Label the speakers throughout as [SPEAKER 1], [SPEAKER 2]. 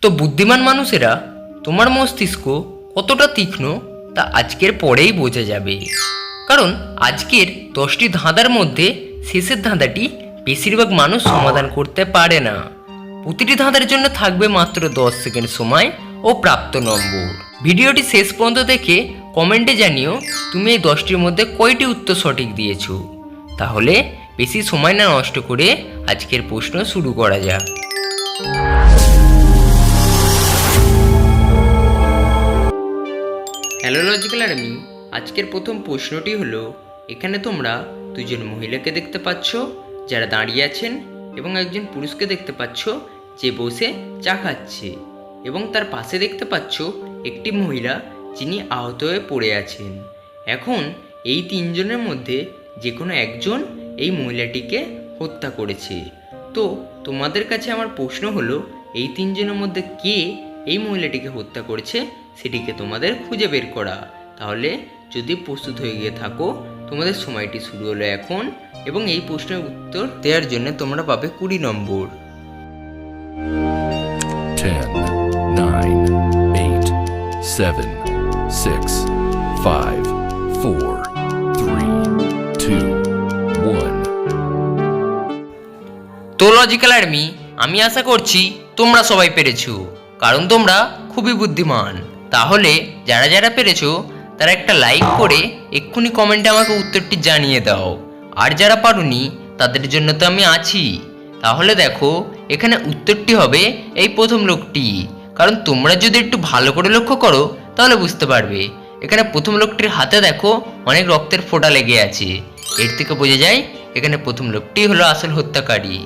[SPEAKER 1] তো বুদ্ধিমান মানুষেরা তোমার মস্তিষ্ক কতটা তীক্ষ্ণ তা আজকের পরেই বোঝা যাবে। কারণ আজকের 10টি ধাঁধার মধ্যে শেষের ধাঁধাটি বেশিরভাগ মানুষ সমাধান করতে পারে না। প্রতিটি ধাঁধার জন্য থাকবে মাত্র 10 সেকেন্ড সময় ও প্রাপ্ত নম্বর। ভিডিওটি শেষ পর্যন্ত দেখে কমেন্টে জানিও তুমি এই 10টির মধ্যে কয়টি উত্তর সঠিক দিয়েছো। তাহলে বেশি সময় না নষ্ট করে আজকের প্রশ্ন শুরু করা যাক। হ্যালো লজিক্যাল আর্মি, আজকের প্রথম প্রশ্নটি হলো, এখানে তোমরা দুজন মহিলাকে দেখতে পাচ্ছ যারা দাঁড়িয়ে আছেন এবং একজন পুরুষকে দেখতে পাচ্ছ যে বসে চা খাচ্ছে, এবং তার পাশে দেখতে পাচ্ছ একটি মহিলা যিনি আহত হয়ে পড়ে আছেন। এখন এই তিনজনের মধ্যে যে কোনো একজন এই মহিলাটিকে হত্যা করেছে। তো তোমাদের কাছে আমার প্রশ্ন হলো, এই তিনজনের মধ্যে কে এই মহিলাটিকে হত্যা করেছে সেটিকে তোমাদের খুঁজে বের করা। তাহলে যদি প্রস্তুত হয়ে গিয়ে থাকো, তোমাদের সময়টি শুরু হলো এখন, এবং এই প্রশ্নের উত্তর দেওয়ার জন্য তোমরা পাবে 20 নম্বর।
[SPEAKER 2] 10, 9, 8, 7, 6, 5, 4, 3, 2, 1.
[SPEAKER 1] তো লজিক্যাল আর্মি, আমি আশা করছি তোমরা সবাই পেরেছো, কারণ তোমরা খুবই বুদ্ধিমান। তাহলে যারা যারা পেরেছো তারা একটা লাইক করে এক্ষুনি কমেন্টে আমাকে উত্তরটি জানিয়ে দাও। আর যারা পারোনি তাদের জন্য তো আমি আছি। তাহলে দেখো, এখানে উত্তরটি হবে এই প্রথম লোকটি। কারণ তোমরা যদি একটু ভালো করে লক্ষ্য করো তাহলে বুঝতে পারবে। এখানে প্রথম লোকটির হাতে দেখো অনেক রক্তের ফোঁটা লেগে আছে। এর থেকে বোঝা যায় এখানে প্রথম লোকটি হলো আসল হত্যাকারী।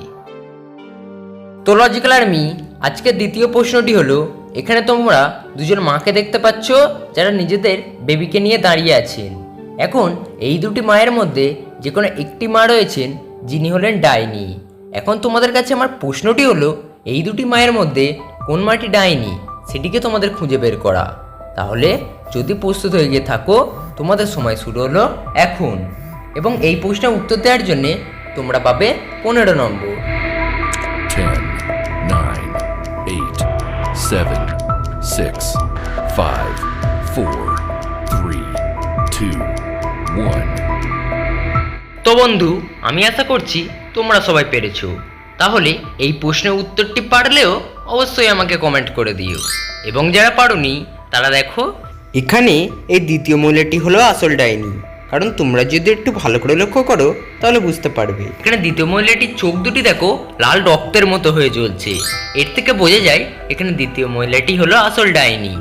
[SPEAKER 1] তো লজিক্যাল আর্মি, আজকের দ্বিতীয় প্রশ্নটি হলো, এখানে তোমরা দুজন মাকে দেখতে পাচ্ছ যারা নিজেদের বেবিকে নিয়ে দাঁড়িয়ে আছেন। এখন এই দুটি মায়ের মধ্যে যে কোনো একটি মা রয়েছেন যিনি হলেন ডাইনি। এখন তোমাদের কাছে আমার প্রশ্নটি হলো, এই দুটি মায়ের মধ্যে কোন মাটি ডাইনি সেটিকে তোমাদের খুঁজে বের করা। তাহলে যদি প্রস্তুত হয়ে গিয়ে থাকো, তোমাদের সময় শুরু হলো এখন, এবং এই প্রশ্নের উত্তর দেওয়ার জন্যে তোমরা পাবে 15 নম্বর।
[SPEAKER 2] 10, 9, 8, 7, 6, 5, 4, 3, 2, 1.
[SPEAKER 1] তো বন্ধু, আমি আশা করছি তোমরা সবাই পেরেছো। তাহলে এই প্রশ্নের উত্তরটি পারলেও অবশ্যই আমাকে কমেন্ট করে দিও, এবং যারা পারোনি তারা দেখো, এখানে এই দ্বিতীয় মহিলাটি হলো আসল ডাইনি। কারণ তোমরা যদি একটু ভালো করে লক্ষ্য করো তাহলে বুঝতে পারবে। এখানে দ্বিতীয় মহিলাটির চোখ দুটি দেখো লাল রক্তের মতো হয়ে জ্বলছে। এর থেকে বোঝা যায় এখানে দ্বিতীয় মহিলাটি হলো আসল ডাইনি।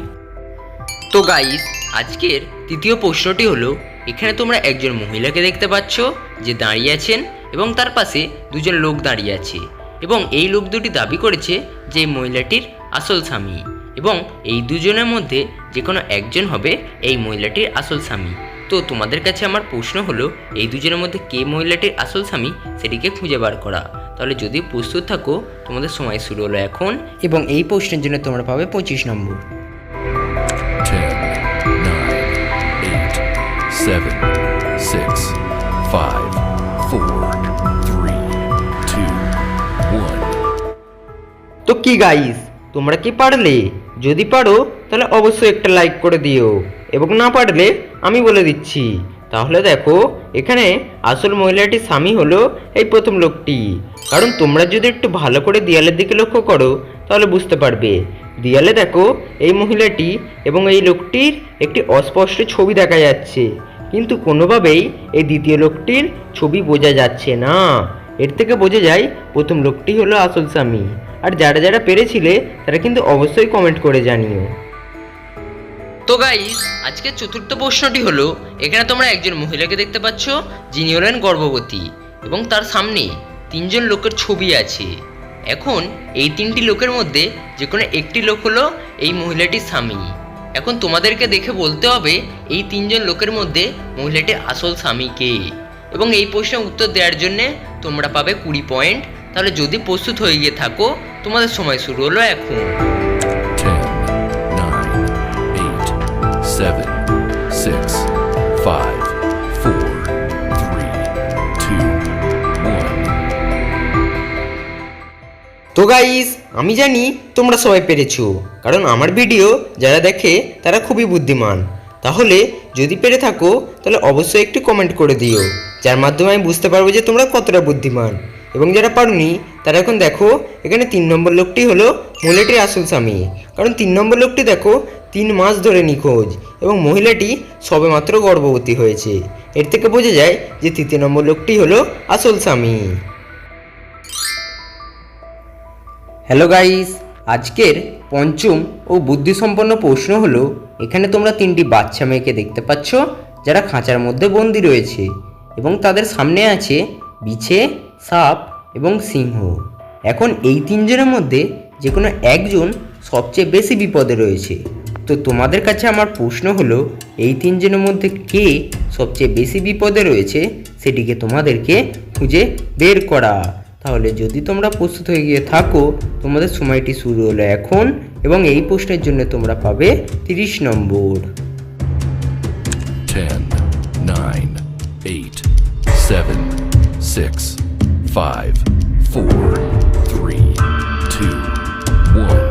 [SPEAKER 1] তো গাইস, আজকের তৃতীয় প্রশ্নটি হলো, এখানে তোমরা একজন মহিলাকে দেখতে পাচ্ছ যে দাঁড়িয়ে আছেন, এবং তার পাশে দুজন লোক দাঁড়িয়ে আছে, এবং এই লোক দুটি দাবি করেছে যে এই মহিলাটির আসল স্বামী, এবং এই দুজনের মধ্যে যে কোনো একজন হবে এই মহিলাটির আসল স্বামী। তো তোমাদের কাছে আমার প্রশ্ন হলো, এই দুজনের মধ্যে কে মহিলাটির আসল স্বামী সেটিকে খুঁজে বার করা। তাহলে যদি প্রস্তুত থাকো, তোমাদের সময় শুরু হলো এখন, এবং এই প্রশ্নের জন্য তোমরা পাবে 25 নম্বর।
[SPEAKER 2] 10, 9, 8, 7, 6, 5, 4, 3, 2, 1.
[SPEAKER 1] তো কি গাইস, তোমরা কি পারলে? যদি পারো তাহলে অবশ্যই একটা লাইক করে দিও, এবং না পারলে আমি বলে দিচ্ছি। তাহলে দেখো, এখানে আসল মহিলাটির স্বামী হলো এই প্রথম লোকটি। কারণ তোমরা যদি একটু ভালো করে দেয়ালের দিকে লক্ষ্য করো তাহলে বুঝতে পারবে। দেয়ালে দেখো এই মহিলাটি এবং এই লোকটির একটি অস্পষ্ট ছবি দেখা যাচ্ছে, কিন্তু কোনোভাবেই এই দ্বিতীয় লোকটির ছবি বোঝা যাচ্ছে না। এর থেকে বোঝা যায় প্রথম লোকটি হলো আসল স্বামী। আর যারা যারা পেরেছিলে তারা কিন্তু অবশ্যই কমেন্ট করে জানিও। তো গাইস, আজকের চতুর্থ প্রশ্নটি হলো, এখানে তোমরা একজন মহিলাকে দেখতে পাচ্ছ যিনি হলেন গর্ভবতী, এবং তার সামনে তিনজন লোকের ছবি আছে। এখন এই তিনটি লোকের মধ্যে যে কোনো একটি লোক হলো এই মহিলাটির স্বামী। এখন তোমাদেরকে দেখে বলতে হবে এই তিনজন লোকের মধ্যে মহিলাটির আসল স্বামী কে, এবং এই প্রশ্নের উত্তর দেওয়ার জন্যে তোমরা পাবে 20 পয়েন্ট। তাহলে যদি প্রস্তুত হয়ে গিয়ে থাকো, তোমাদের সময় শুরু হলো এখন।
[SPEAKER 2] 10, 9, 8, 7, 6, 5, 4, 3, 2, 1.
[SPEAKER 1] তো গাইস, আমি জানি তোমরা সবাই পেরেছো, কারণ আমার ভিডিও যারা দেখে তারা খুবই বুদ্ধিমান। তাহলে যদি পেরে থাকো তাহলে অবশ্যই একটু কমেন্ট করে দিও, যার মাধ্যমে আমি বুঝতে পারবো যে তোমরা কতটা বুদ্ধিমান। এবং যারা পারোনি তারা এখন দেখো, এখানে 3 নম্বর লোকটি হলো মহিলাটির আসল স্বামী। কারণ 3 নম্বর লোকটি দেখো 3 মাস ধরে নিখোঁজ এবং মহিলাটি সবেমাত্র গর্ভবতী হয়েছে। এর থেকে বোঝা যায় যে 3 নম্বর লোকটি হলো আসল স্বামী। হ্যালো গাইস, আজকের পঞ্চম ও বুদ্ধিসম্পন্ন প্রশ্ন হলো, এখানে তোমরা 3টি বাচ্চা মেয়েকে দেখতে পাচ্ছ যারা খাঁচার মধ্যে বন্দি রয়েছে এবং তাদের সামনে আছে বিছে, সাপ এবং সিংহ। এখন এই 3 জনের মধ্যে যে কোনো একজন সবচেয়ে বেশি বিপদে রয়েছে। তো তোমাদের কাছে আমার প্রশ্ন হলো, এই 3 জনের মধ্যে কে সবচেয়ে বেশি বিপদে রয়েছে সেটিকে তোমাদেরকে খুঁজে বের করা। তাহলে যদি তোমরা প্রস্তুত হয়ে গিয়ে থাকো, তোমাদের সময়টি শুরু হলো এখন এবং এই প্রশ্নের জন্য তোমরা পাবে 30 নম্বর।
[SPEAKER 2] 10, 9, 8, 7, 6, 5, 4, 3, 2, 1.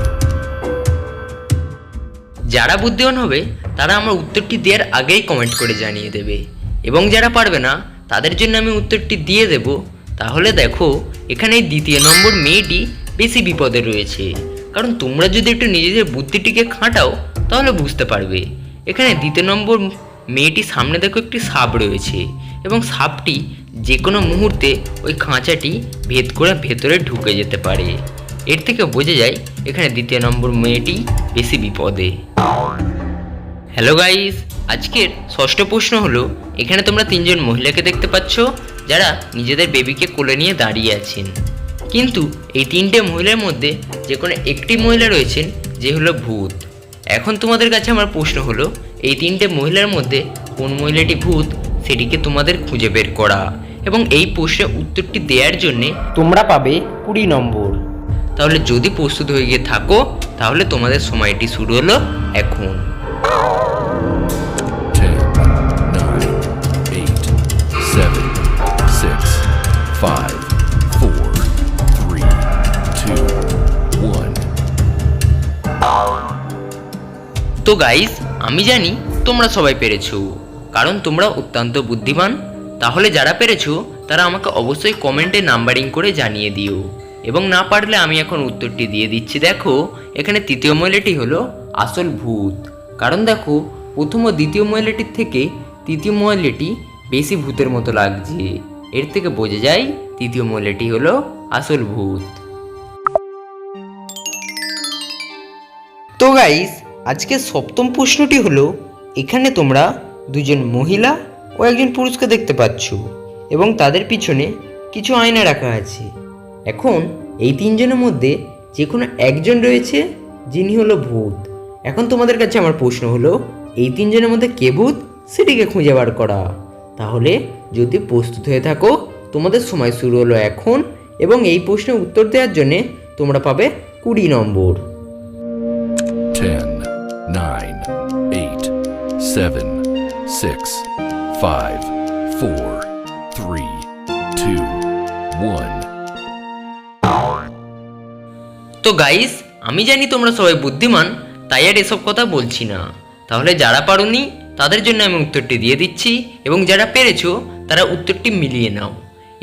[SPEAKER 1] যারা বুদ্ধিমান হবে তারা আমার উত্তরটি দেওয়ার আগেই কমেন্ট করে জানিয়ে দেবে, এবং যারা পারবে না তাদের জন্য আমি উত্তরটি দিয়ে দেব। তাহলে দেখো, এখানে 2 নম্বর মেয়েটি বেশি বিপদে রয়েছে, কারণ তোমরা যদি একটু নিজেদের বুদ্ধিটিকে খাটাও তাহলে বুঝতে পারবে। এখানে 2 নম্বর মেয়েটির সামনে দেখো একটি সাপ রয়েছে এবং সাপটি যে কোনো মুহূর্তে ওই খাঁচাটি ভেদ করে ভেতরে ঢুকে যেতে পারে। এর থেকে বোঝা যায় এখানে 2 নম্বর মেয়েটি বেশি বিপদে। হ্যালো গাইস, আজকের ষষ্ঠ প্রশ্ন হলো, এখানে তোমরা 3 জন মহিলাকে দেখতে পাচ্ছ যারা নিজেদের বেবিকে কোলে নিয়ে দাঁড়িয়ে আছেন। কিন্তু এই 3টে মহিলার মধ্যে যে কোনো একটি মহিলা রয়েছেন যে হলো ভূত। এখন তোমাদের কাছে আমার প্রশ্ন হলো, এই 3টে মহিলার মধ্যে কোন মহিলাটি ভূত সেটিকে তোমাদের খুঁজে বের করা, এবং এই প্রশ্নের উত্তরটি দেওয়ার জন্যে তোমরা পাবে 20 নম্বর। তাহলে যদি প্রস্তুত হয়ে গিয়ে থাকো তাহলে তোমাদের সময়টি শুরু হলো এখন।
[SPEAKER 2] 10, 9, 8, 7, 6, 5, 4, 3, 2, 1.
[SPEAKER 1] তো গাইস, আমি জানি তোমরা সবাই পেরেছো, কারণ তোমরা অত্যন্ত বুদ্ধিমান। তাহলে যারা পেরেছো তারা আমাকে অবশ্যই কমেন্টে নাম্বারিং করে জানিয়ে দিও, এবং না পারলে আমি এখন উত্তরটি দিয়ে দিচ্ছি। দেখো, এখানে 3য় মহিলাটি হলো আসল ভূত, কারণ দেখো প্রথম ও 2য় মহিলাটির থেকে 3য় মহিলাটি বেশি ভূতের মতো লাগছে। এর থেকে বোঝা যায় 3য় মহিলাটি হলো আসল ভূত। তো গাইস, আজকে সপ্তম প্রশ্নটি হলো, এখানে তোমরা 2 জন মহিলা ও 1 জন পুরুষকে দেখতে পাচ্ছ এবং তাদের পিছনে কিছু আয়না রাখা আছে। এখন এই 3 জনের মধ্যে যে কোনো একজন রয়েছে যিনি হলো ভূত। এখন তোমাদের কাছে আমার প্রশ্ন হলো, এই 3 জনের মধ্যে কে ভূত সেটিকে খুঁজে বার করা। তাহলে যদি প্রস্তুত হয়ে থাকো তোমাদের সময় শুরু হলো এখন, এবং এই প্রশ্নের উত্তর দেওয়ার জন্যে তোমরা পাবে 20 নম্বর।
[SPEAKER 2] 10, 9, 8, 7, 6, 5, 4, 3, 2, 1.
[SPEAKER 1] তো গাইস, আমি জানি তোমরা সবাই বুদ্ধিমান, তাই আর এসব কথা বলছি না। তাহলে যারা পারোনি তাদের জন্য আমি উত্তরটি দিয়ে দিচ্ছি, এবং যারা পেরেছো তারা উত্তরটি মিলিয়ে নাও।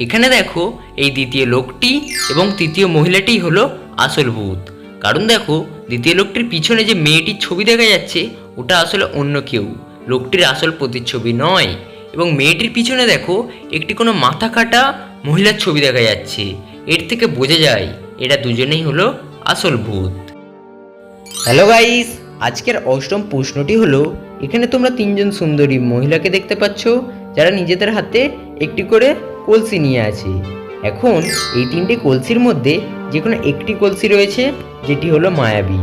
[SPEAKER 1] এখানে দেখো, এই 2য় লোকটি এবং 3য় মহিলাটি হলো আসল ভূত, কারণ দেখো 2য় লোকটির পিছনে যে মেয়েটির ছবি দেখা যাচ্ছে ওটা আসলে অন্য কেউ, লোকটির আসল প্রতিচ্ছবি নয়। এবং মেয়েটির পিছনে দেখো একটি কোনো মাথা কাটা মহিলার ছবি দেখা যাচ্ছে। এর থেকে বোঝা যায় এরা দুজনেই হলো আসল ভূত। হ্যালো গাইস, আজকের অষ্টম প্রশ্নটি হলো, এখানে তোমরা 3 জন সুন্দরী মহিলাকে দেখতে পাচ্ছ যারা নিজেদের হাতে একটি করে কলসি নিয়ে আছে। এখন এই 3টে কলসির মধ্যে যে কোনো একটি কলসি রয়েছে যেটি হলো মায়াবী।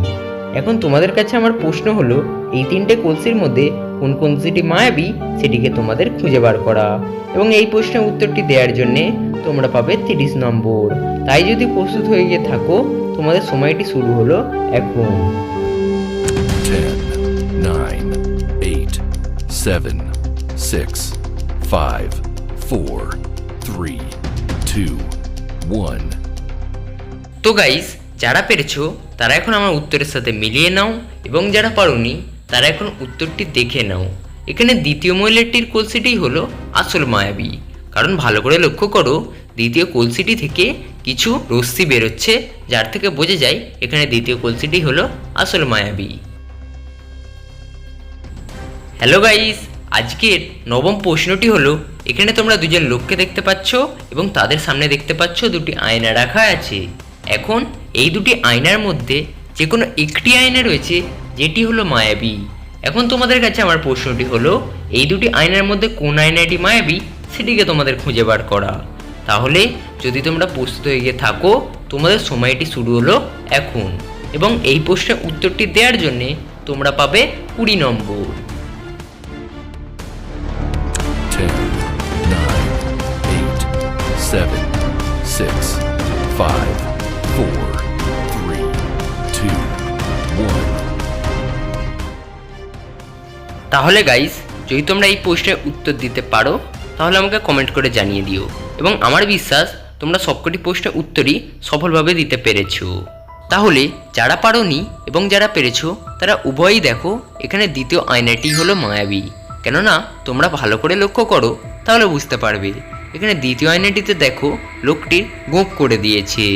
[SPEAKER 1] এখন তোমাদের কাছে আমার প্রশ্ন হলো, এই 3টে কলসির মধ্যে কোন কলসিটি মায়াবী সেটিকে তোমাদের খুঁজে বার করা, এবং এই প্রশ্নের উত্তরটি দেওয়ার জন্যে তোমরা পাবে 30 নম্বর। তাই যদি প্রস্তুত হয়ে গিয়ে থাকো তোমাদের সময়টি শুরু হলো এখন।
[SPEAKER 2] 10, 9, 8, 7, 6, 5, 4, 3, 2, 1.
[SPEAKER 1] তো গাইস, যারা পেরেছো তারা এখন আমার উত্তরের সাথে মিলিয়ে নাও, এবং যারা পারোনি তারা এখন উত্তরটি দেখে নাও। এখানে দ্বিতীয় মহিলাটির কলসিটিই হলো আসল মায়াবী, কারণ ভালো করে লক্ষ্য করো, দ্বিতীয় কলসিটি থেকে কিছু রশ্মি বেরোচ্ছে, যার থেকে বোঝা যায় এখানে দ্বিতীয় কলসিটি হলো আসল মায়াবী। হ্যালো গাইস, আজকের নবম প্রশ্নটি হলো, এখানে তোমরা দুজন লোককে দেখতে পাচ্ছ এবং তাদের সামনে দেখতে পাচ্ছ দুটি আয়না রাখা আছে। এখন এই দুটি আয়নার মধ্যে যে কোনো একটি আয়না রয়েছে যেটি হলো মায়াবী। এখন তোমাদের কাছে আমার প্রশ্নটি হলো, এই দুটি আয়নার মধ্যে কোন আয়নাটি মায়াবী সেটিকে তোমাদের খুঁজে বার করা। তাহলে যদি তোমরা প্রস্তুত হয়ে গিয়ে থাকো, তোমাদের সময়টি শুরু হলো এখন, এবং এই প্রশ্নের উত্তরটি দেওয়ার জন্যে তোমরা পাবে 20 নম্বর।
[SPEAKER 2] 10, 9, 8, 7, 6, 5, 4, 3, 2, 1.
[SPEAKER 1] তাহলে গাইস, যদি তোমরা এই প্রশ্নের উত্তর দিতে পারো তাহলে আমাকে কমেন্ট করে জানিয়ে দিও, এবং আমার বিশ্বাস তোমরা সবকটি প্রশ্নের উত্তরই সফলভাবে দিতে পেরেছো। তাহলে যারা পারোনি এবং যারা পেরেছো তারা উভয়ই দেখো, এখানে দ্বিতীয় আয়নাটি হলো মায়াবী। কেননা তোমরা ভালো করে লক্ষ্য করো তাহলে বুঝতে পারবে, এখানে দ্বিতীয় আয়নাটিতে দেখো লোকটির গোঁপ করে দিয়েছে।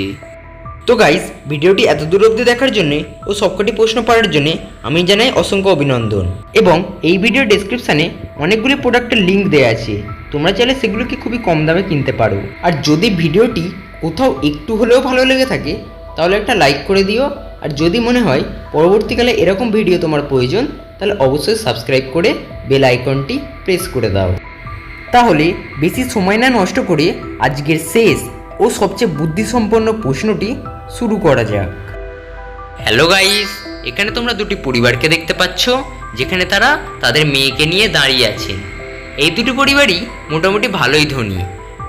[SPEAKER 1] তো গাইস, ভিডিওটি এত দূর অবধি দেখার জন্য ও সবকটি প্রশ্ন পাওয়ার জন্য আমি জানাই অসংখ্য অভিনন্দন। এবং এই ভিডিও ডেসক্রিপশানে অনেকগুলি প্রোডাক্টের লিঙ্ক দেওয়া আছে, তোমরা চাইলে সেগুলোকে খুবই কম দামে কিনতে পারো। আর যদি ভিডিওটি কোথাও একটু হলেও ভালো লেগে থাকে তাহলে একটা লাইক করে দিও, আর যদি মনে হয় পরবর্তীকালে এরকম ভিডিও তোমার প্রয়োজন তাহলে অবশ্যই সাবস্ক্রাইব করে বেল আইকনটি প্রেস করে দাও। তাহলে বেশি সময় না নষ্ট করে আজকের শেষ ও সবচেয়ে বুদ্ধিসম্পন্ন প্রশ্নটি শুরু করা যাক। হ্যালো গাইস, এখানে তোমরা দুটি পরিবারকে দেখতে পাচ্ছ, যেখানে তারা তাদের মেয়েকে নিয়ে দাঁড়িয়ে আছেন। এই দুটি পরিবারই মোটামুটি ভালোই ধনী,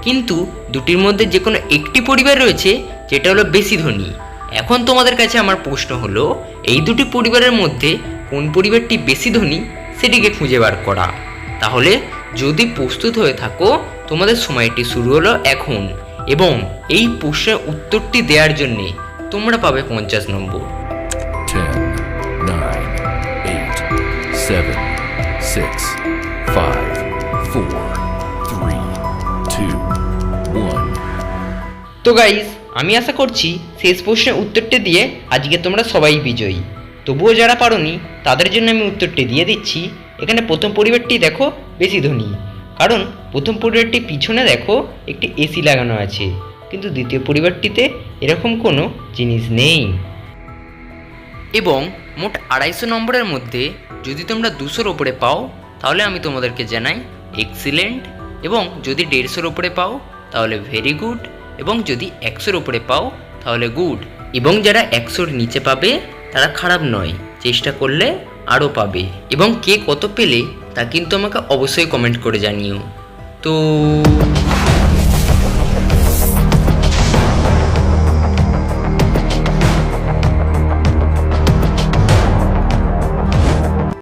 [SPEAKER 1] কিন্তু দুটির মধ্যে যে কোনো একটি পরিবার রয়েছে যেটা হলো বেশি ধনী। এখন তোমাদের কাছে আমার প্রশ্ন হলো, এই দুটি পরিবারের মধ্যে কোন পরিবারটি বেশি ধনী সেটিকে খুঁজে বার করা। তাহলে যদি প্রস্তুত হয়ে থাকো, তোমাদের সময়টি শুরু হলো এখন, এবং এই প্রশ্নের উত্তরটি দেওয়ার জন্যে তোমরা পাবে 50 নম্বর।
[SPEAKER 2] 10, 9, 8, 7, 6, 5, 4, 3, 2, 1.
[SPEAKER 1] তো গাইস, আমি আশা করছি শেষ প্রশ্নের উত্তরটি দিয়ে আজকে তোমরা সবাই বিজয়ী। তবুও যারা পারোনি তাদের জন্য আমি উত্তরটি দিয়ে দিচ্ছি। এখানে প্রথম পরিবারটি দেখো বেশি ধনী, কারণ প্রথম পরিবারটির পিছনে দেখো একটি এসি লাগানো আছে, কিন্তু দ্বিতীয় পরিবারটিতে এরকম কোনো জিনিস নেই। এবং মোট 250 নম্বরের মধ্যে যদি তোমরা 200-র ওপরে পাও তাহলে আমি তোমাদেরকে জানাই এক্সিলেন্ট, এবং যদি 150-র ওপরে পাও তাহলে ভেরি গুড, এবং যদি 100-র ওপরে পাও তাহলে গুড, এবং যারা 100-র নিচে পাবে তারা খারাপ নয়, চেষ্টা করলে আরও পাবে। এবং কে কত পেলে তা কিন্তু আমাকে অবশ্যই কমেন্ট করে জানিও। তো